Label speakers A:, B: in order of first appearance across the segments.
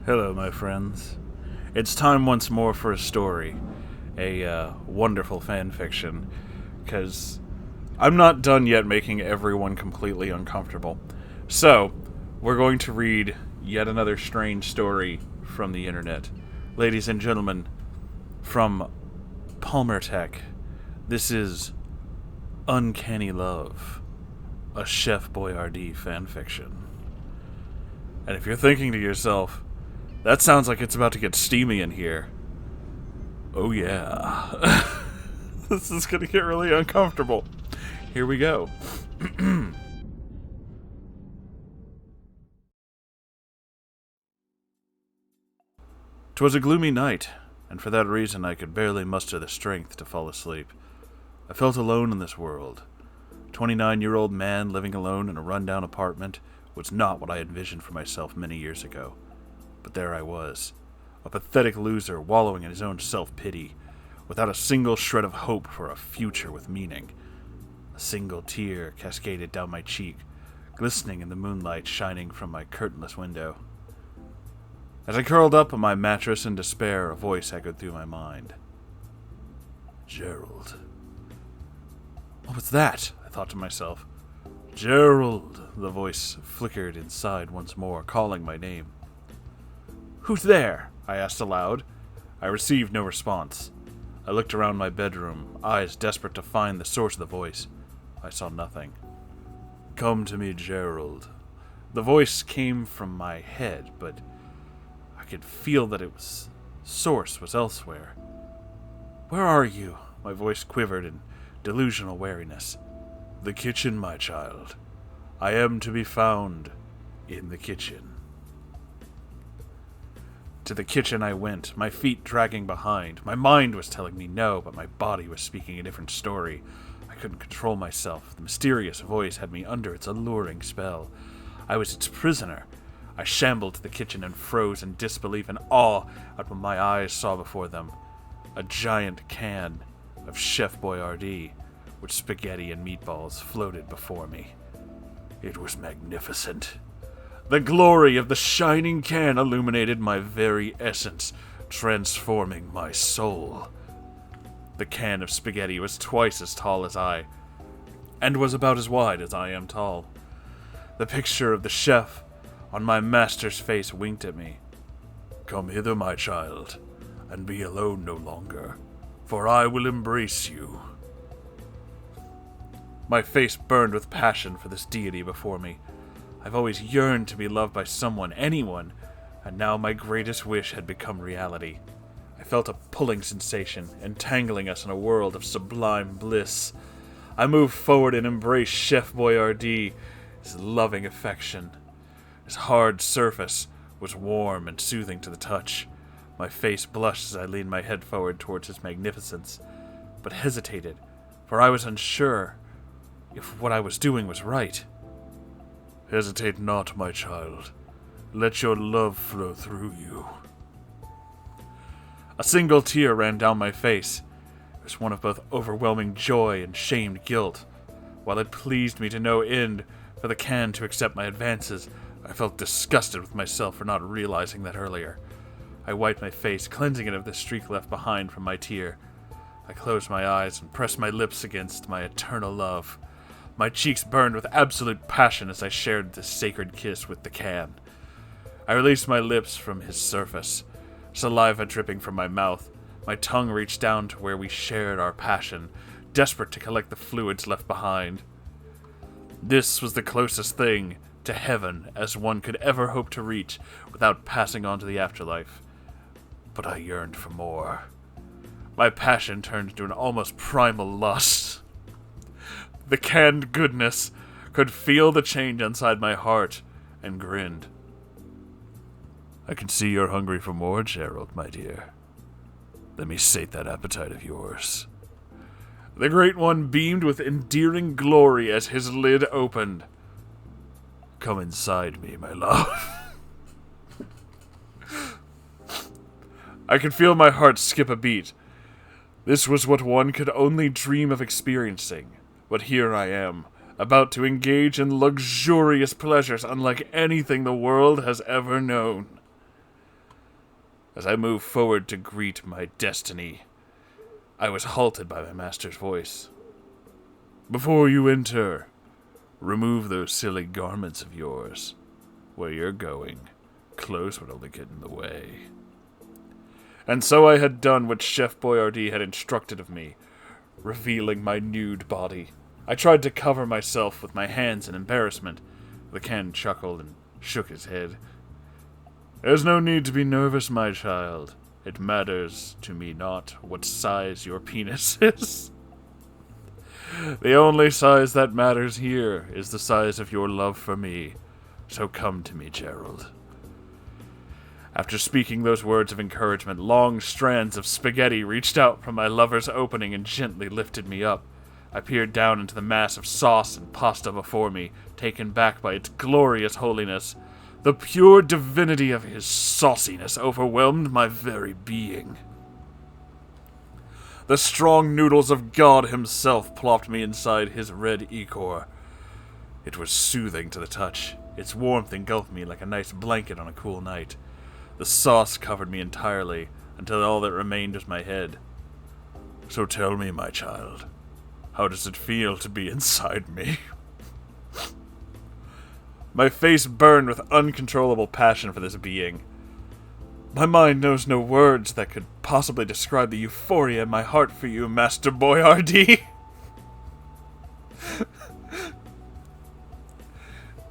A: Hello, my friends. It's time once more for a story. A wonderful fan fiction. Because I'm not done yet making everyone completely uncomfortable. So, we're going to read yet another strange story from the internet. Ladies and gentlemen, from Palmer Tech, this is Uncanny Love, a Chef Boyardee fan fiction. And if you're thinking to yourself, that sounds like it's about to get steamy in here. Oh yeah. This is gonna get really uncomfortable. Here we go. 'Twas a gloomy night, and for that reason I could barely muster the strength to fall asleep. I felt alone in this world. 29-year-old man living alone in a rundown apartment was not what I envisioned for myself many years ago. But there I was, a pathetic loser wallowing in his own self-pity, without a single shred of hope for a future with meaning. A single tear cascaded down my cheek, glistening in the moonlight shining from my curtainless window. As I curled up on my mattress in despair, a voice echoed through my mind. Gerald. What was that? I thought to myself. Gerald, the voice flickered inside once more, calling my name. Who's there? I asked aloud. I received no response. I looked around my bedroom, eyes desperate to find the source of the voice. I saw nothing. Come to me, Gerald. The voice came from my head, but I could feel that its source was elsewhere. Where are you? My voice quivered in delusional wariness. The kitchen, my child. I am to be found in the kitchen. To the kitchen I went, my feet dragging behind. My mind was telling me no, but my body was speaking a different story. I couldn't control myself. The mysterious voice had me under its alluring spell. I was its prisoner. I shambled to the kitchen and froze in disbelief and awe at what my eyes saw before them. A giant can of Chef Boyardee, with spaghetti and meatballs, floated before me. It was magnificent. The glory of the shining can illuminated my very essence, transforming my soul. The can of spaghetti was twice as tall as I, and was about as wide as I am tall. The picture of the chef on my master's face winked at me. Come hither, my child, and be alone no longer, for I will embrace you. My face burned with passion for this deity before me. I've always yearned to be loved by someone, anyone, and now my greatest wish had become reality. I felt a pulling sensation, entangling us in a world of sublime bliss. I moved forward and embraced Chef Boyardee, his loving affection. His hard surface was warm and soothing to the touch. My face blushed as I leaned my head forward towards his magnificence, but hesitated, for I was unsure if what I was doing was right. Hesitate not, my child. Let your love flow through you. A single tear ran down my face. It was one of both overwhelming joy and shamed guilt. While it pleased me to no end for the can to accept my advances, I felt disgusted with myself for not realizing that earlier. I wiped my face, cleansing it of the streak left behind from my tear. I closed my eyes and pressed my lips against my eternal love. My cheeks burned with absolute passion as I shared this sacred kiss with the can. I released my lips from his surface, saliva dripping from my mouth. My tongue reached down to where we shared our passion, desperate to collect the fluids left behind. This was the closest thing to heaven as one could ever hope to reach without passing on to the afterlife. But I yearned for more. My passion turned into an almost primal lust. The canned goodness could feel the change inside my heart and grinned. I can see you're hungry for more, Gerald, my dear. Let me sate that appetite of yours. The Great One beamed with endearing glory as his lid opened. Come inside me, my love. I could feel my heart skip a beat. This was what one could only dream of experiencing. But here I am, about to engage in luxurious pleasures unlike anything the world has ever known. As I moved forward to greet my destiny, I was halted by my master's voice. Before you enter, remove those silly garments of yours. Where you're going, clothes would only get in the way. And so I had done what Chef Boyardee had instructed of me, revealing my nude body. I tried to cover myself with my hands in embarrassment. The Ken chuckled and shook his head. There's no need to be nervous, my child. It matters to me not what size your penis is. The only size that matters here is the size of your love for me. So come to me, Gerald. After speaking those words of encouragement, long strands of spaghetti reached out from my lover's opening and gently lifted me up. I peered down into the mass of sauce and pasta before me, taken back by its glorious holiness. The pure divinity of his sauciness overwhelmed my very being. The strong noodles of God himself plopped me inside his red ichor. It was soothing to the touch. Its warmth engulfed me like a nice blanket on a cool night. The sauce covered me entirely, until all that remained was my head. So tell me, my child, how does it feel to be inside me? My face burned with uncontrollable passion for this being. My mind knows no words that could possibly describe the euphoria in my heart for you, Master Boyardee.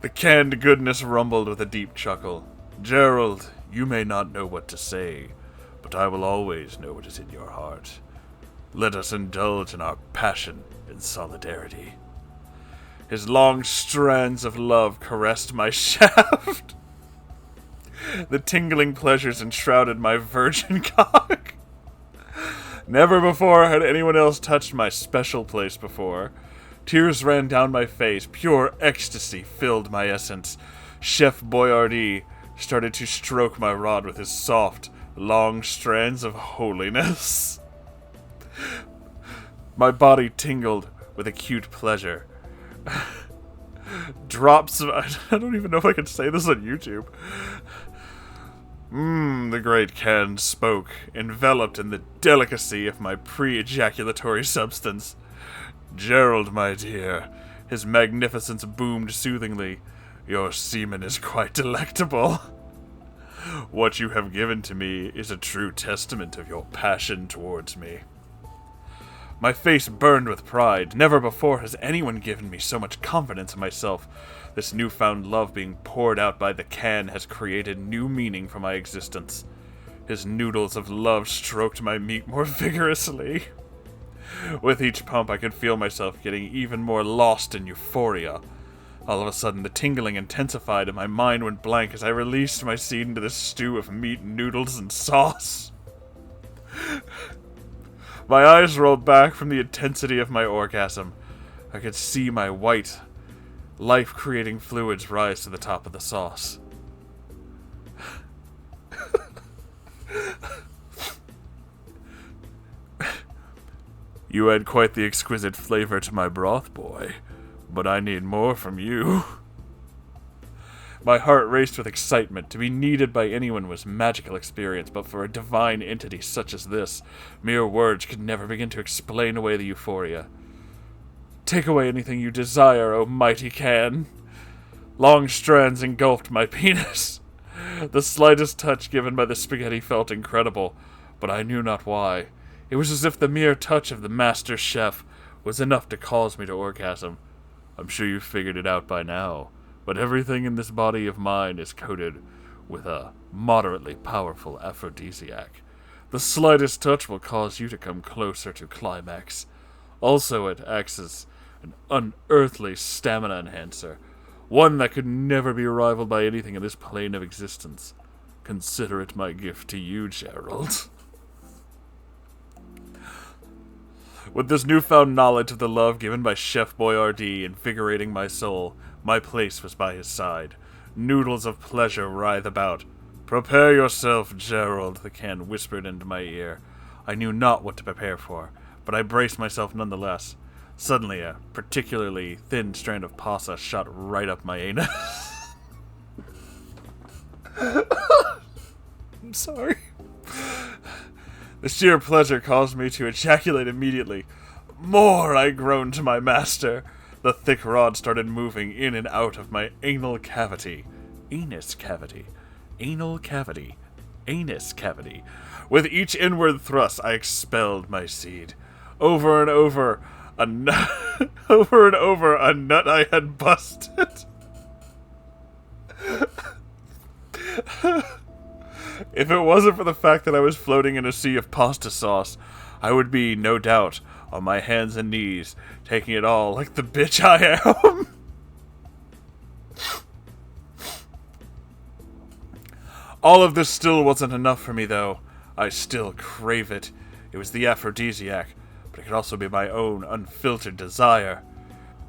A: The canned goodness rumbled with a deep chuckle. Gerald, you may not know what to say, but I will always know what is in your heart. Let us indulge in our passion in solidarity. His long strands of love caressed my shaft. The tingling pleasures enshrouded my virgin cock. Never before had anyone else touched my special place before. Tears ran down my face. Pure ecstasy filled my essence. Chef Boyardee started to stroke my rod with his soft, long strands of holiness. My body tingled with acute pleasure. Drops of... I don't even know if I can say this on YouTube. The great Ken spoke, enveloped in the delicacy of my pre-ejaculatory substance. Gerald, my dear, his magnificence boomed soothingly. Your semen is quite delectable. What you have given to me is a true testament of your passion towards me. My face burned with pride. Never before has anyone given me so much confidence in myself. This newfound love being poured out by the can has created new meaning for my existence. His noodles of love stroked my meat more vigorously. With each pump, I could feel myself getting even more lost in euphoria. All of a sudden, the tingling intensified and my mind went blank as I released my seed into the stew of meat, noodles, and sauce. My eyes rolled back from the intensity of my orgasm. I could see my white, life-creating fluids rise to the top of the sauce. You add quite the exquisite flavor to my broth, boy, but I need more from you. My heart raced with excitement. To be needed by anyone was magical experience, but for a divine entity such as this, mere words could never begin to explain away the euphoria. Take away anything you desire, O mighty can. Long strands engulfed my penis. The slightest touch given by the spaghetti felt incredible, but I knew not why. It was as if the mere touch of the master chef was enough to cause me to orgasm. I'm sure you've figured it out by now, but everything in this body of mine is coated with a moderately powerful aphrodisiac. The slightest touch will cause you to come closer to climax. Also, it acts as an unearthly stamina enhancer, one that could never be rivaled by anything in this plane of existence. Consider it my gift to you, Gerald. With this newfound knowledge of the love given by Chef Boyardee invigorating my soul, my place was by his side. Noodles of pleasure writhe about. Prepare yourself, Gerald, the can whispered into my ear. I knew not what to prepare for, but I braced myself nonetheless. Suddenly, a particularly thin strand of pasta shot right up my anus. I'm sorry. The sheer pleasure caused me to ejaculate immediately. More, I groaned to my master. The thick rod started moving in and out of my anal cavity. Anus cavity. Anal cavity. Anus cavity. With each inward thrust, I expelled my seed. Over and over, a nut, over and over, a nut I had busted. If it wasn't for the fact that I was floating in a sea of pasta sauce, I would be, no doubt, on my hands and knees, taking it all like the bitch I am. All of this still wasn't enough for me, though. I still crave it. It was the aphrodisiac, but it could also be my own unfiltered desire.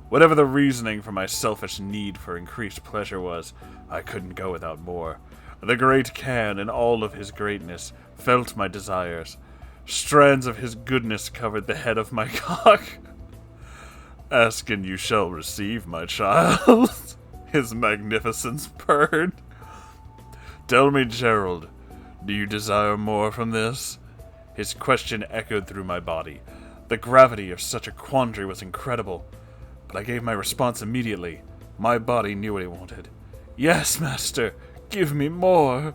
A: Whatever the reasoning for my selfish need for increased pleasure was, I couldn't go without more. The great Can, in all of his greatness, felt my desires. Strands of his goodness covered the head of my cock. Ask and you shall receive, my child. His magnificence purred. Tell me, Gerald, do you desire more from this? His question echoed through my body. The gravity of such a quandary was incredible, but I gave my response immediately. My body knew what it wanted. Yes, master, give me more.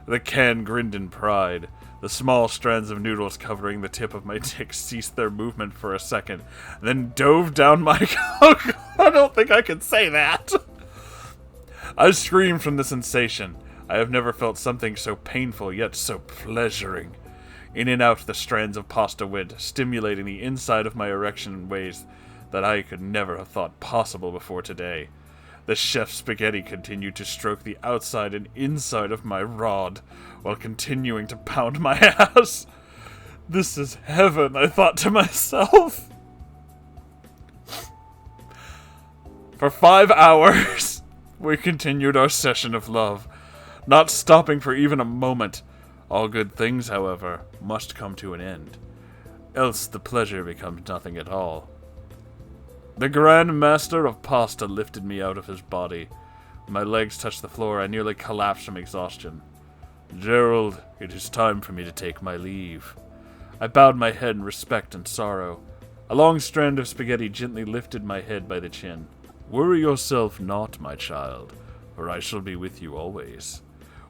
A: The Can grinned in pride. The small strands of noodles covering the tip of my dick ceased their movement for a second, then dove down my cock. I don't think I can say that. I screamed from the sensation. I have never felt something so painful, yet so pleasuring. In and out the strands of pasta went, stimulating the inside of my erection in ways that I could never have thought possible before today. The chef's spaghetti continued to stroke the outside and inside of my rod, while continuing to pound my ass. This is heaven, I thought to myself. For 5 hours, we continued our session of love, not stopping for even a moment. All good things, however, must come to an end, else the pleasure becomes nothing at all. The Grand Master of Pasta lifted me out of his body. When my legs touched the floor, I nearly collapsed from exhaustion. Gerald, it is time for me to take my leave. I bowed my head in respect and sorrow. A long strand of spaghetti gently lifted my head by the chin. Worry yourself not, my child, for I shall be with you always.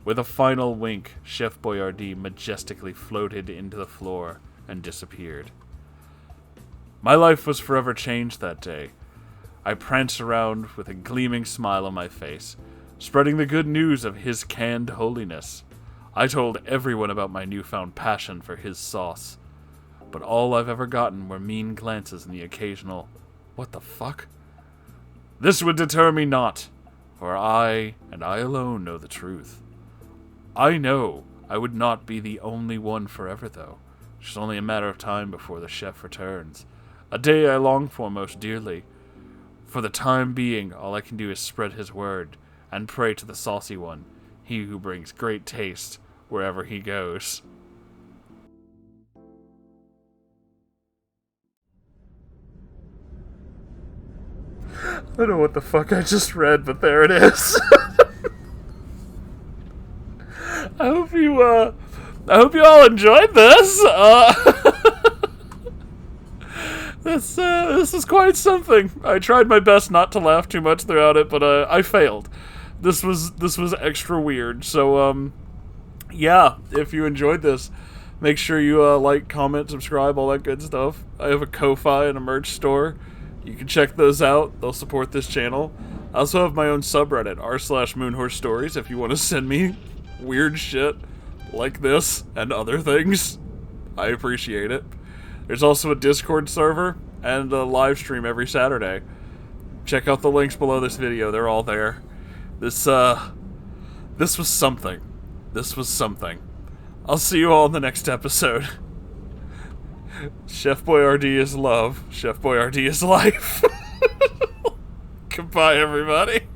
A: With a final wink, Chef Boyardee majestically floated into the floor and disappeared. My life was forever changed that day. I pranced around with a gleaming smile on my face, spreading the good news of his canned holiness. I told everyone about my newfound passion for his sauce, but all I've ever gotten were mean glances and the occasional, "What the fuck?" This would deter me not, for I, and I alone, know the truth. I know I would not be the only one forever, though. It's only a matter of time before the chef returns. A day I long for most dearly. For the time being, all I can do is spread his word, and pray to the saucy one, he who brings great taste wherever he goes. I don't know what the fuck I just read, but there it is. I hope you all enjoyed this. This is quite something. I tried my best not to laugh too much throughout it, but I failed. This was extra weird. So yeah, if you enjoyed this, make sure you like, comment, subscribe, all that good stuff. I have a Ko-Fi and a merch store. You can check those out. They'll support this channel. I also have my own subreddit, r/Moonhorse Stories, if you want to send me weird shit like this and other things. I appreciate it. There's also a Discord server and a live stream every Saturday. Check out the links below this video. They're all there. This was something. This was something. I'll see you all in the next episode. Chef Boyardee is love. Chef Boyardee is life. Goodbye, everybody.